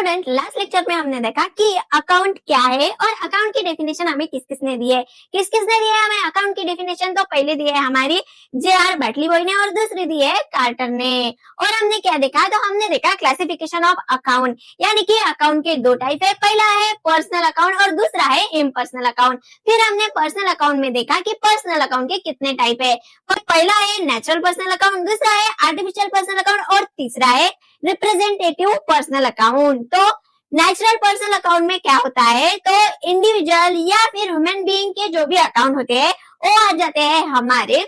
Student, last lecture में हमने देखा कि अकाउंट क्या है और अकाउंट की डेफिनेशन हमें किस किसने दी है। किस किसने दी है हमें अकाउंट की डेफिनेशन? तो पहले दी है हमारी जे.आर. बैटली बॉय ने और दूसरी दी है कार्टर ने। और हमने क्या देखा? तो हमने देखा क्लासिफिकेशन ऑफ अकाउंट, यानी कि अकाउंट के दो टाइप है। पहला है पर्सनल अकाउंट और दूसरा है इम्पर्सनल अकाउंट। फिर हमने पर्सनल अकाउंट में देखा कि पर्सनल अकाउंट के कितने टाइप है। पहला है नेचुरल पर्सनल अकाउंट, दूसरा है आर्टिफिशियल पर्सनल अकाउंट और तीसरा है रिप्रेजेंटेटिव पर्सनल अकाउंट। तो नेचुरल पर्सनल अकाउंट में क्या होता है? तो इंडिविजुअल या फिर ह्यूमन बीइंग के जो भी अकाउंट होते हैं वो आ जाते हैं हमारे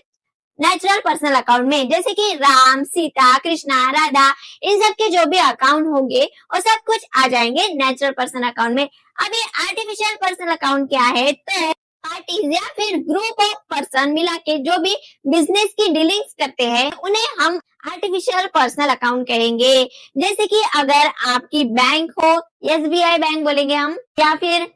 नेचुरल पर्सनल अकाउंट में, जैसे कि राम, सीता, कृष्णा, राधा, इन सब के जो भी अकाउंट होंगे वो सब कुछ आ जाएंगे नेचुरल पर्सनल अकाउंट में। अभी आर्टिफिशियल पर्सनल अकाउंट क्या है? तो पार्टीज या फिर ग्रुप ऑफ पर्सन मिला के जो भी बिजनेस की डीलिंग्स करते हैं उन्हें हम आर्टिफिशियल पर्सनल अकाउंट कहेंगे। जैसे कि अगर आपकी बैंक हो, एसबीआई बैंक बोलेंगे हम, या फिर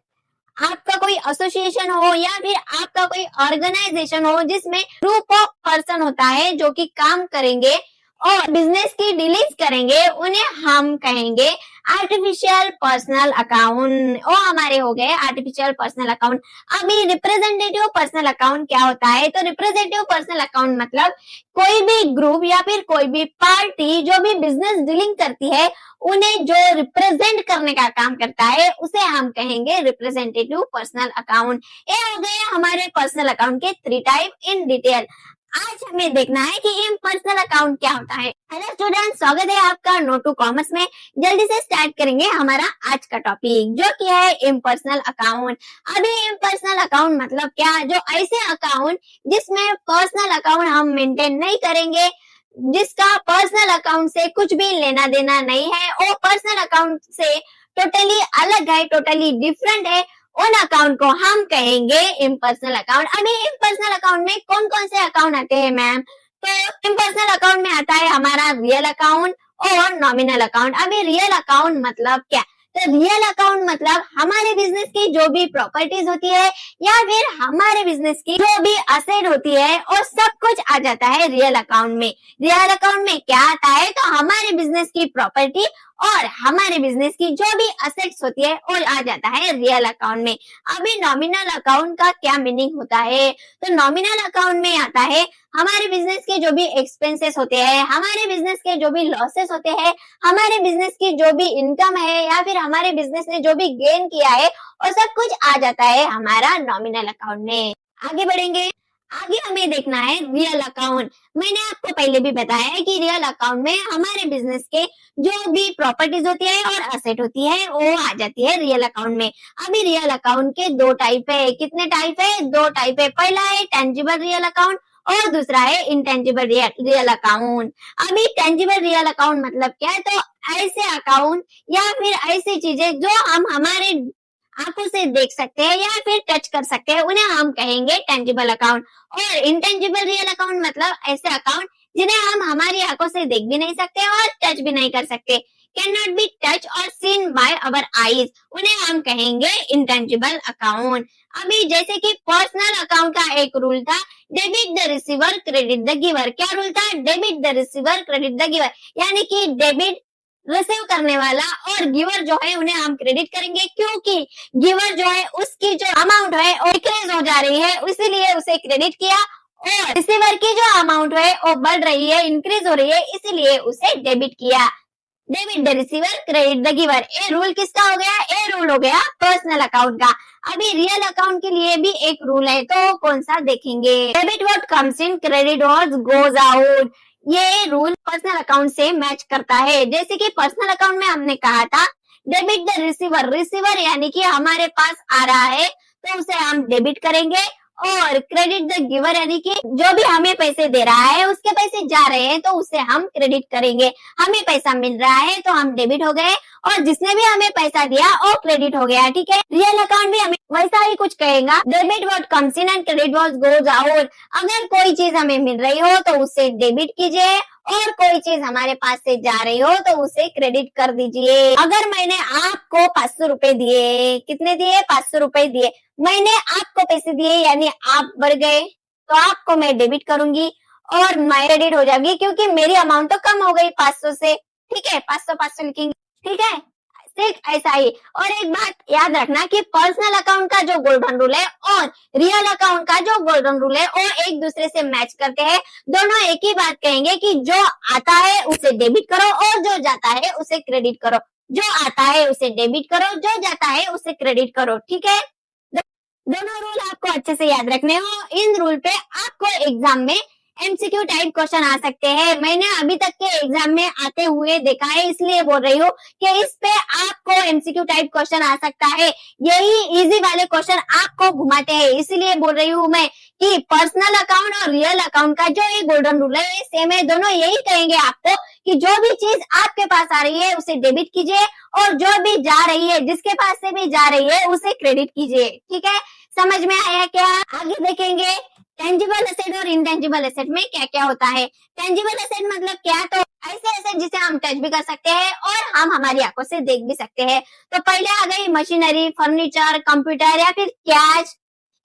आपका कोई एसोसिएशन हो या फिर आपका कोई ऑर्गेनाइजेशन हो जिसमें ग्रुप ऑफ पर्सन होता है जो कि काम करेंगे और बिजनेस की डीलिंग्स करेंगे, उन्हें हम कहेंगे आर्टिफिशियल पर्सनल अकाउंट। वो हमारे हो गए आर्टिफिशियल पर्सनल अकाउंट। अभी रिप्रेजेंटेटिव पर्सनल अकाउंट क्या होता है? तो रिप्रेजेंटेटिव पर्सनल अकाउंट मतलब कोई भी ग्रुप या फिर कोई भी पार्टी जो भी बिजनेस डीलिंग करती है उन्हें जो रिप्रेजेंट करने का काम करता है उसे हम कहेंगे रिप्रेजेंटेटिव पर्सनल अकाउंट। ये हो गए हमारे पर्सनल अकाउंट के 3 टाइप इन डिटेल। आज हमें देखना है कि इम्पर्सनल अकाउंट क्या होता है। हेलो स्टूडेंट, स्वागत है आपका नोट टू कॉमर्स में। जल्दी से स्टार्ट करेंगे हमारा आज का टॉपिक जो कि है इम्पर्सनल अकाउंट। अभी इम्पर्सनल अकाउंट मतलब क्या? जो ऐसे अकाउंट जिसमें पर्सनल अकाउंट हम मेंटेन नहीं करेंगे, जिसका पर्सनल अकाउंट से कुछ भी लेना देना नहीं है, वो पर्सनल अकाउंट से टोटली अलग है, टोटली डिफरेंट है, उन अकाउंट को हम कहेंगे इम्पर्सनल अकाउंट। अभी इम्पर्सनल अकाउंट में कौन कौन से अकाउंट आते हैं मैम? तो इम्पर्सनल अकाउंट में आता है हमारा रियल अकाउंट और नॉमिनल अकाउंट। अभी रियल अकाउंट मतलब क्या? तो रियल अकाउंट मतलब हमारे बिजनेस की जो भी प्रॉपर्टीज होती है या फिर हमारे बिजनेस की जो भी असेट होती है और सब कुछ आ जाता है रियल अकाउंट में। रियल अकाउंट में क्या आता है? तो हमारे बिजनेस की प्रॉपर्टी और हमारे बिजनेस की जो भी असेट्स होती है वो आ जाता है रियल अकाउंट में। अभी नॉमिनल अकाउंट का क्या मीनिंग होता है? तो नॉमिनल अकाउंट में आता है हमारे बिजनेस के जो भी एक्सपेंसेस होते हैं, हमारे बिजनेस के जो भी लॉसेस होते हैं, हमारे बिजनेस की जो भी इनकम है या फिर हमारे बिजनेस ने जो भी गेन किया है और सब कुछ आ जाता है हमारा नॉमिनल अकाउंट में। आगे बढ़ेंगे, आगे हमें देखना है रियल अकाउंट। मैंने आपको पहले भी बताया है कि रियल अकाउंट में हमारे बिजनेस के जो भी प्रॉपर्टीज होती है और असेट होती है वो आ जाती है रियल अकाउंट में। अभी रियल अकाउंट के 2 टाइप है। कितने टाइप है? 2 टाइप है। पहला है टेंजिबल रियल अकाउंट और दूसरा है इंटेंजिबल रियल अकाउंट। अभी टेंजिबल रियल अकाउंट मतलब क्या है? तो ऐसे अकाउंट या फिर ऐसी चीजें जो हम हमारे आंखों से देख सकते हैं या फिर टच कर सकते हैं, उन्हें हम कहेंगे टेंजिबल अकाउंट। और इंटेंजिबल रियल अकाउंट मतलब ऐसे अकाउंट जिन्हें हम हमारी आंखों से देख भी नहीं सकते और टच भी नहीं कर सकते, कैन नॉट बी टच और सीन बाय अवर आईज, उन्हें हम कहेंगे इंटेंजिबल अकाउंट। अभी जैसे कि पर्सनल अकाउंट का एक रूल था, debit the receiver credit the giver. क्या रूल था? Debit the receiver credit the giver, यानी कि डेबिट रिसीव करने वाला और गिवर जो है उन्हें हम क्रेडिट करेंगे, क्योंकि गिवर जो है उसकी जो अमाउंट है वो डिक्रीज हो जा रही है, इसीलिए उसे क्रेडिट किया, और रिसीवर की जो अमाउंट है वो बढ़ रही है, इंक्रीज हो रही है, इसीलिए उसे डेबिट किया। Debit the receiver credit the giver. ये रूल किसका हो गया? ये रूल हो गया पर्सनल अकाउंट का। अभी रियल अकाउंट के लिए भी एक रूल है, तो कौन सा देखेंगे? Debit what comes in, credit what goes out. ये रूल पर्सनल अकाउंट से मैच करता है। जैसे कि पर्सनल अकाउंट में हमने कहा था डेबिट द रिसीवर, रिसीवर यानी कि हमारे पास आ रहा है तो उसे हम डेबिट करेंगे, और क्रेडिट द गिवर यानी कि जो भी हमें पैसे दे रहा है उसके पैसे जा रहे हैं तो उसे हम क्रेडिट करेंगे। हमें पैसा मिल रहा है तो हम डेबिट हो गए, और जिसने भी हमें पैसा दिया वो क्रेडिट हो गया। ठीक है, रियल अकाउंट भी हमें वैसा ही कुछ कहेगा, debit what comes in and credit what goes out. अगर कोई चीज हमें मिल रही हो तो उसे डेबिट कीजिए, और कोई चीज हमारे पास से जा रही हो तो उसे क्रेडिट कर दीजिए। अगर मैंने आपको 500 रुपए दिए, कितने दिए? 500 रुपए दिए, मैंने आपको पैसे दिए यानी आप बढ़ गए तो आपको मैं डेबिट करूंगी और मैं क्रेडिट हो जाऊंगी, क्योंकि मेरी अमाउंट तो कम हो गई 500 से। ठीक है, 500 500 लिखेंगे। ठीक है, सिर्फ ऐसा ही। और एक बात याद रखना कि पर्सनल अकाउंट का जो गोल्डन रूल है और रियल अकाउंट का जो गोल्डन रूल है वो एक दूसरे से मैच करते हैं। दोनों एक ही बात कहेंगे कि जो आता है उसे डेबिट करो और जो जाता है उसे क्रेडिट करो। जो आता है उसे डेबिट करो, जो जाता है उसे क्रेडिट करो। ठीक है, दोनों रूल आपको अच्छे से याद रखने हो। इन रूल पे आपको एग्जाम में एमसीक्यू टाइप क्वेश्चन आ सकते हैं। मैंने अभी तक के एग्जाम में आते हुए देखा है, इसलिए बोल रही हूँ कि इस पे आपको एमसीक्यू टाइप क्वेश्चन आ सकता है। यही इजी वाले क्वेश्चन आपको घुमाते हैं, इसलिए बोल रही हूँ मैं कि पर्सनल अकाउंट और रियल अकाउंट का जो ये गोल्डन रूल है सेम है। दोनों यही कहेंगे आपको कि जो भी चीज आपके पास आ रही है उसे डेबिट कीजिए और जो भी जा रही है, जिसके पास से भी जा रही है, उसे क्रेडिट कीजिए। ठीक है, समझ में आया क्या? आगे देखेंगे टेंजिबल एसेट और इनटेंजिबल एसेट में क्या क्या होता है। टेंजिबल एसेट मतलब क्या? तो ऐसे एसेट जिसे हम टच भी कर सकते हैं और हम हमारी आंखों से देख भी सकते हैं। तो पहले आ गई मशीनरी, फर्नीचर, कंप्यूटर या फिर कैश।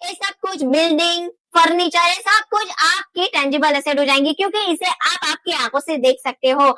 ये सब कुछ, बिल्डिंग, फर्नीचर, ये सब कुछ आपकी टेंजिबल एसेट हो जाएंगी क्योंकि इसे आप आपकी आंखों से देख सकते हो।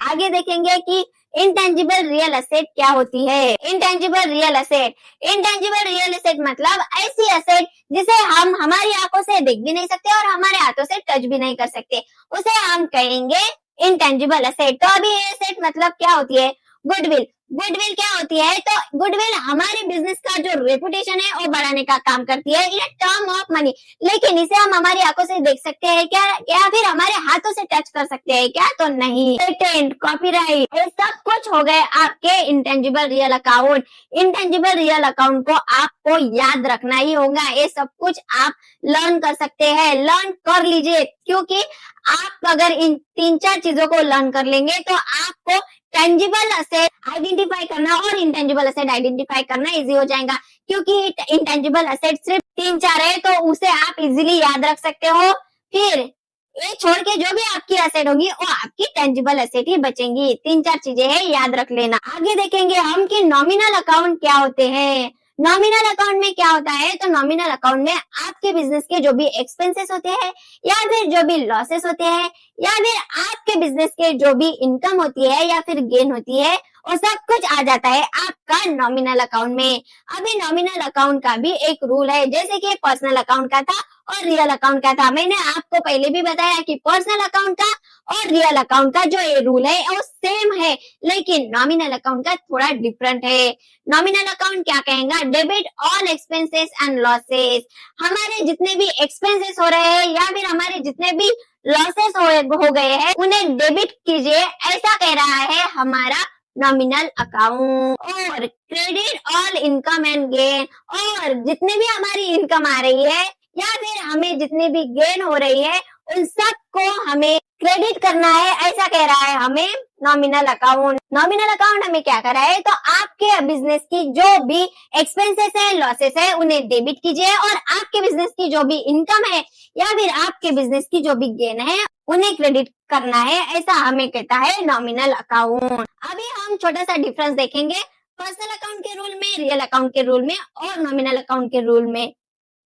आगे देखेंगे कि इनटेंजिबल रियल एसेट क्या होती है। Intangible real asset, intangible real asset मतलब ऐसी एसेट जिसे हम हमारी आंखों से देख भी नहीं सकते और हमारे हाथों से टच भी नहीं कर सकते, उसे हम कहेंगे इनटेंजिबल एसेट। तो अभी एसेट मतलब क्या होती है? गुडविल। गुडविल क्या होती है? तो गुडविल हमारे बिजनेस का जो रेपुटेशन है वो बढ़ाने का काम करती है इन टर्म ऑफ मनी। लेकिन इसे हम हमारी आंखों से देख सकते हैं क्या, या फिर हमारे हाथों से टच कर सकते हैं क्या? तो नहीं। पेटेंट, कॉपीराइट, ये सब कुछ हो गए आपके intangible real account. Intangible real account को आपको याद रखना ही होगा। ये सब कुछ आप लर्न कर सकते हैं, लर्न कर लीजिए, क्योंकि आप अगर इन 3-4 चीजों को लर्न कर लेंगे तो आपको टेंजिबल एसेट आइडेंटिफाई करना और इंटेंजिबल एसेट आइडेंटिफाई करना इजी हो जाएगा। क्योंकि इंटेंजिबल एसेट सिर्फ 3-4 है तो उसे आप इजीली याद रख सकते हो। फिर ये छोड़ के जो भी आपकी एसेट होगी वो आपकी टेंजिबल एसेट ही बचेंगी। 3-4 चीजें हैं, याद रख लेना। आगे देखेंगे हम कि नॉमिनल अकाउंट क्या होते हैं। नॉमिनल अकाउंट में क्या होता है? तो नॉमिनल अकाउंट में आपके बिजनेस के जो भी एक्सपेंसेस होते हैं या फिर जो भी लॉसेस होते हैं या फिर आपके बिजनेस के जो भी इनकम होती है या फिर गेन होती है वो सब कुछ आ जाता है आपका नॉमिनल अकाउंट में। अभी नॉमिनल अकाउंट का भी एक रूल है, जैसे कि पर्सनल अकाउंट का था और रियल अकाउंट का था। मैंने आपको पहले भी बताया कि पर्सनल अकाउंट का और रियल अकाउंट का जो ये रूल है वो सेम है, लेकिन नॉमिनल अकाउंट का थोड़ा डिफरेंट है। नॉमिनल अकाउंट क्या कहेगा? Debit all expenses and losses. हमारे जितने भी एक्सपेंसेस हो रहे हैं या फिर हमारे जितने भी लॉसेस हो गए हैं उन्हें डेबिट कीजिए, ऐसा कह रहा है हमारा नॉमिनल अकाउंट। और credit all income and gain, और जितने भी हमारी इनकम आ रही है या फिर हमें जितनी भी गेन हो रही है उन सब को हमें क्रेडिट करना है, ऐसा कह रहा है हमें नॉमिनल अकाउंट। नॉमिनल अकाउंट हमें क्या कर रहा है? तो आपके बिजनेस की जो भी एक्सपेंसेस है, लॉसेस है, उन्हें डेबिट कीजिए और आपके बिजनेस की जो भी इनकम है या फिर आपके बिजनेस की जो भी गेन है उन्हें क्रेडिट करना है, ऐसा हमें कहता है नॉमिनल अकाउंट। अभी हम छोटा सा डिफरेंस देखेंगे पर्सनल अकाउंट के रूल में, रियल अकाउंट के रूल में और नॉमिनल अकाउंट के रूल में।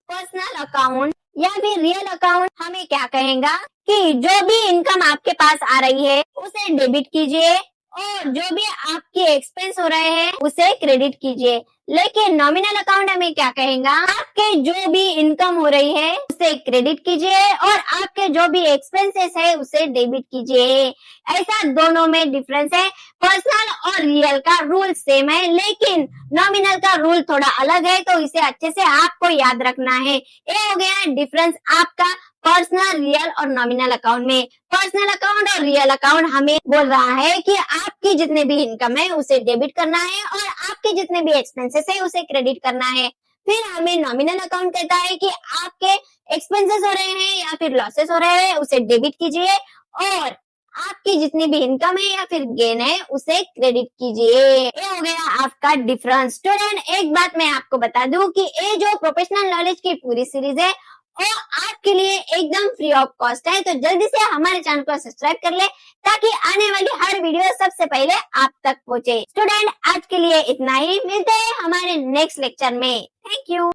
पर्सनल अकाउंट या फिर रियल अकाउंट हमें क्या कहेगा कि जो भी इनकम आपके पास आ रही है उसे डेबिट कीजिए और जो भी आपके एक्सपेंस हो रहे हैं उसे क्रेडिट कीजिए। लेकिन नॉमिनल अकाउंट हमें क्या कहेगा? आपके जो भी इनकम हो रही है उसे क्रेडिट कीजिए और आपके जो भी एक्सपेंसेस है उसे डेबिट कीजिए। ऐसा दोनों में डिफरेंस है। पर्सनल और रियल का रूल सेम है, लेकिन नॉमिनल का रूल थोड़ा अलग है, तो इसे अच्छे से आपको याद रखना है। ये हो गया डिफरेंस आपका पर्सनल, रियल और नॉमिनल अकाउंट में। पर्सनल अकाउंट और रियल अकाउंट हमें बोल रहा है कि आपकी जितने भी इनकम है उसे डेबिट करना है और आपके जितने भी एक्सपेंसेस है उसे क्रेडिट करना है। फिर हमें नॉमिनल अकाउंट कहता है कि आपके एक्सपेंसेस हो रहे हैं या फिर लॉसेस हो रहे हैं उसे डेबिट कीजिए और आपकी जितनी भी इनकम है या फिर गेन है उसे क्रेडिट कीजिए। ये हो गया आपका डिफरेंस। स्टूडेंट, एक बात मैं आपको बता दूं कि ये जो प्रोफेशनल नॉलेज की पूरी सीरीज है वो आपके लिए एकदम फ्री ऑफ कॉस्ट है, तो जल्दी से हमारे चैनल को सब्सक्राइब कर ले ताकि आने वाली हर वीडियो सबसे पहले आप तक पहुंचे। स्टूडेंट, आज के लिए इतना ही, मिलते हैं हमारे नेक्स्ट लेक्चर में। Thank you.